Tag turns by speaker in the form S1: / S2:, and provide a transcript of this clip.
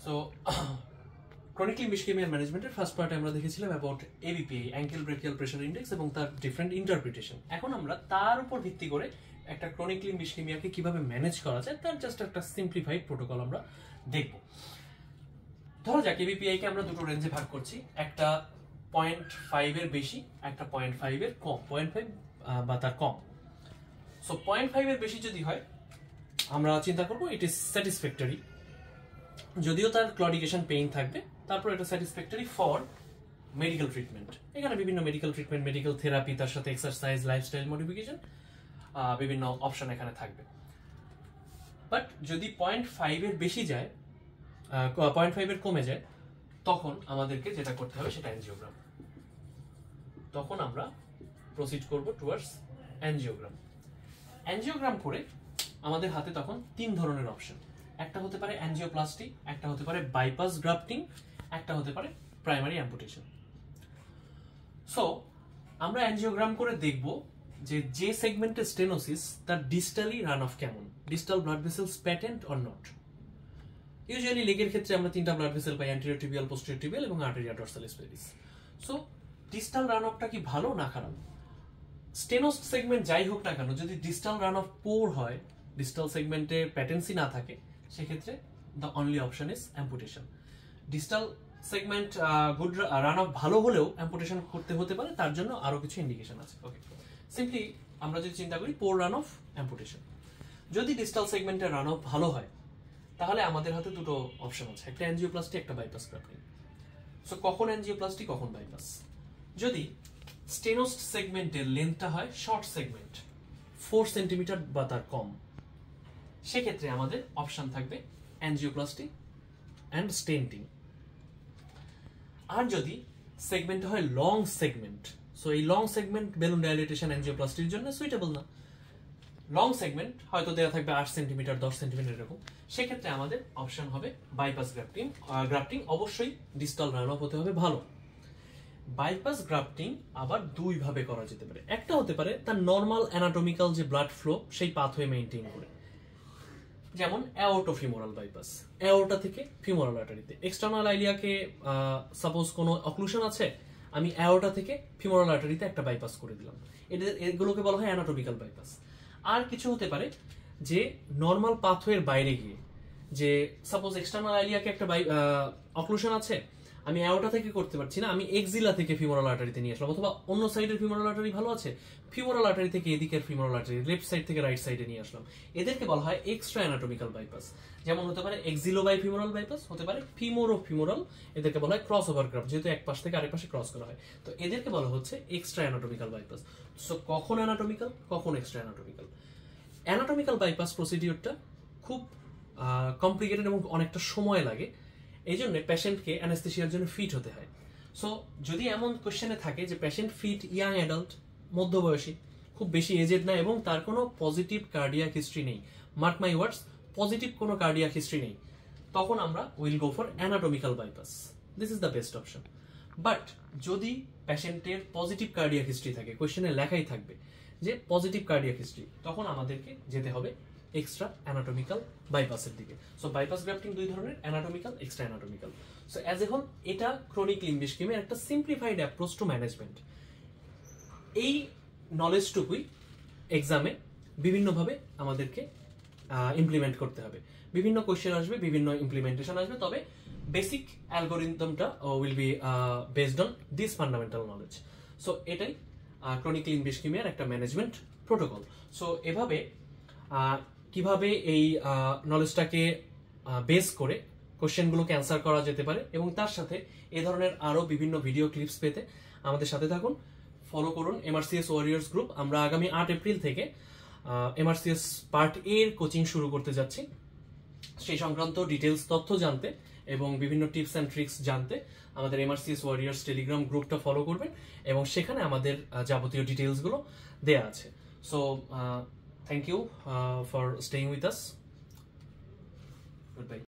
S1: So chronic limb ischaemia ম্যানেজমেন্টের first পার্টে আমরা দেখেছিলাম অ্যাবাউট এবিপিআই, অ্যাঙ্কেল ব্রেকিয়াল প্রেশার ইন্ডেক্স, এবং তার ডিফারেন্ট ইন্টারপ্রিটেশন। এখন আমরা তার উপর ভিত্তি করে একটা ক্রনিক লিম্ব ইসকেমিয়াকে কিভাবে ম্যানেজ করা যায় তার জাস্ট একটা সিম্পলিফাইড প্রোটোকল আমরা দেখব। ধরা যাক এবিপিআই কে আমরা দুটো রেঞ্জে ভাগ করছি, একটা 0.5 এর বেশি, একটা 0.5 এর কম, 0.5 বা তার কম। সো 0.5 এর বেশি যদি হয় আমরা চিন্তা করব ইট ইজ স্যাটিসফ্যাক্টরি, যদিও তার ক্লডিকেশন পেইন থাকবে, তারপর এটা স্যাটিসফ্যাক্টরি ফর মেডিকেল ট্রিটমেন্ট। এখানে বিভিন্ন মেডিকেল ট্রিটমেন্ট, মেডিকেল থেরাপি, তার সাথে এক্সারসাইজ, লাইফস্টাইল মডিফিকেশন, বিভিন্ন অপশন এখানে থাকবে। বাট যদি 0.5 এর বেশি যায়, 0.5 এর কমে যায়, তখন আমাদেরকে যেটা করতে হবে সেটা অ্যানজিওগ্রাম। তখন আমরা প্রসিড করব টুয়ার্ডস অ্যানজিওগ্রাম। অ্যানজিওগ্রাম করে আমাদের হাতে তখন 3 ধরনের অপশন, একটা হতে পারে অ্যানজিওপ্লাস্টি, একটা হতে পারে বাইপাস গ্রাফটিং, একটা হতে পারে প্রাইমারি অ্যাম্পুটেশন। সো আমরা অ্যানজিওগ্রাম করে দেখব যে সেগমেন্টের স্টেনোসিস তার ডিস্টালি রান অফ কেমন, distal blood vessels patent or not. Usually লেগের ক্ষেত্রে আমরা 3টা ব্লাড ভেসেল পাই, অ্যান্টেরিয়র টিবিয়াল, পোস্টেরিয়র টিবিয়াল এবং arteria dorsalis pedis. So distal run অফটা কি ভালো না খারাপ? স্টেনোস সেগমেন্ট যাই হোক না কেন, যদি ডিস্টাল রান অফ পোর হয়, ডিস্টাল সেগমেন্টে প্যাটেন্সি না থাকে, সেক্ষেত্রে the only option is amputation. Distal segment good run of ভালো হলেও অ্যাম্পুটেশন করতে হতে পারে, তার জন্য আরো কিছু ইন্ডিকেশন আছে। ওকে, সিম্পলি আমরা যদি চিন্তা করি পোর রান অফ অ্যাম্পুটেশন, যদি ডিস্টাল সেগমেন্টের রান অফ ভালো হয় তাহলে আমাদের হাতে দুটো অপশন আছে, একটা অ্যানজিওপ্লাস্টি, একটা বাইপাস গ্রাফটিং। সো কখন অ্যানজিওপ্লাস্টি, কখন বাইপাস? যদি স্টেনোস সেগমেন্টের লেন্থটা হয় শর্ট সেগমেন্ট, 4 সেন্টিমিটার বা তার কম, সেক্ষেত্রে আমাদের অপশন থাকবে অ্যানজিওপ্লাস্টি অ্যান্ড স্টেন্টিং। আর যদি সেগমেন্ট হয় লং সেগমেন্ট, সো এই লং সেগমেন্ট বেলুন ডাইলেটেশন অ্যানজিওপ্লাস্টির জন্য সুইটেবল না। লং সেগমেন্ট হয়তো দেওয়া থাকবে 8 সেন্টিমিটার, 10 সেন্টিমিটার এরকম, সেক্ষেত্রে আমাদের অপশন হবে বাইপাস গ্রাফটিং। গ্রাফটিং অবশ্যই ডিস্টাল রান অফ হতে হবে ভালো। বাইপাস গ্রাফটিং আবার দুই ভাবে করা যেতে পারে। একটা হতে পারে তার নর্মাল অ্যানাটমিক্যাল যে ব্লাড ফ্লো সেই পাথওয়ে মেইনটেইন করে, যেমন অ্যাওর্টোফিমোরাল বাইপাস, অ্যাওর্টা থেকে ফিমোরাল আর্টারিতে। এক্সটার্নাল আইলিয়াকে সাপোজ কোনো অক্লুশন আছে, আমি অ্যাওর্টা থেকে ফিমোরাল আর্টারিতে একটা বাইপাস করে দিলাম, এগুলোকে বলা হয় অ্যানাটমিক্যাল বাইপাস। আর কিছু হতে পারে যে নর্মাল পাথওয়ের বাইরে গিয়ে, যে সাপোজ এক্সটার্নাল আইলিয়াকে একটা অক্লুশন আছে, আমি অ্যাওর্টা থেকে করতে পারছি না, আমি এক্সিলা থেকে ফিমোরাল আর্টারিতে নিয়ে আসলাম, অথবা অন্য সাইডের ফিমোরাল আর্টারি ভালো আছে, ফিমোরাল আর্টারি থেকে এদিকের ফিমোরাল আর্টারি, লেফট সাইড থেকে রাইট সাইডে নিয়ে আসলাম, এদেরকে বলা হয় এক্সট্রা অ্যানাটমিক্যাল বাইপাস। যেমন হতে পারে এক্সিলো বাই ফিমোরাল বাইপাস, হতে পারে ফিমোরো ফিমোরাল, এদেরকে বলা হয় ক্রস ওভার গ্রাফট, যেহেতু এক পাশ থেকে আরেক পাশে ক্রস করা হয়, তো এদেরকে বলা হচ্ছে এক্সট্রা অ্যানাটমিক্যাল বাইপাস। সো কখন অ্যানাটমিক্যাল, কখন এক্সট্রা অ্যানাটমিক্যাল? অ্যানাটমিক্যাল বাইপাস প্রসিডিওরটা খুব কমপ্লিকেটেড এবং অনেকটা সময় লাগে, এই জন্য পেশেন্টকে অ্যানেস্থেসিয়ার জন্য ফিট হতে হয়। সো যদি এমন কোশ্চেনে থাকে যে পেশেন্ট ফিট, ইয়াং অ্যাডাল্ট, মধ্যবয়সী, খুব বেশি এজেড না, এবং তার কোনো পজিটিভ কার্ডিয়াক হিস্ট্রি নেই, মার্ক মাই ওয়ার্ডস, পজিটিভ কোনো কার্ডিয়াক হিস্ট্রি নেই, তখন আমরা will go for anatomical bypass. This is the best option. But যদি পেশেন্টের পজিটিভ কার্ডিয়াক হিস্ট্রি থাকে, কোশ্চেনে লেখাই থাকবে যে পজিটিভ কার্ডিয়াক হিস্ট্রি, তখন আমাদেরকে যেতে হবে এক্সট্রা অ্যানাটমিক্যাল বাইপাসের দিকে। সো বাইপাস গ্রাফটিং দুই ধরনের, anatomical, extra anatomical. So as এখন এটা ক্রনিক লিম্ব ইসকেমিয়ার একটা সিম্পলিফাইড অ্যাপ্রোচ টু ম্যানেজমেন্ট। এই নলেজটুকুই এক্সামে বিভিন্নভাবে আমাদেরকে ইমপ্লিমেন্ট করতে হবে, বিভিন্ন কোয়েশ্চেন আসবে, বিভিন্ন ইমপ্লিমেন্টেশন আসবে, তবে বেসিক অ্যালগোরিদমটা will be based on this fundamental knowledge. So এটাই ক্রনিক লিম্ব ইসকেমিয়ার একটা ম্যানেজমেন্ট প্রোটোকল। সো এভাবে কিভাবে এই নলেজটাকে বেস করে কোশ্চেনগুলোকে অ্যান্সার করা যেতে পারে, এবং তার সাথে এ ধরনের আরো বিভিন্ন ভিডিও ক্লিপস পেতে আমাদের সাথে থাকুন, ফলো করুন এমআরসিএস ওয়ারিয়ার্স গ্রুপ। আমরা আগামী 8 এপ্রিল থেকে এমআরসিএস পার্ট এ এর কোচিং শুরু করতে যাচ্ছি। সেই সংক্রান্ত ডিটেলস তথ্য জানতে এবং বিভিন্ন টিপস অ্যান্ড ট্রিক্স জানতে আমাদের এমআরসিএস ওয়ারিয়ার্স টেলিগ্রাম গ্রুপটা ফলো করবেন, এবং সেখানে আমাদের যাবতীয় ডিটেলসগুলো দেয়া আছে। So thank you for staying with us. Goodbye.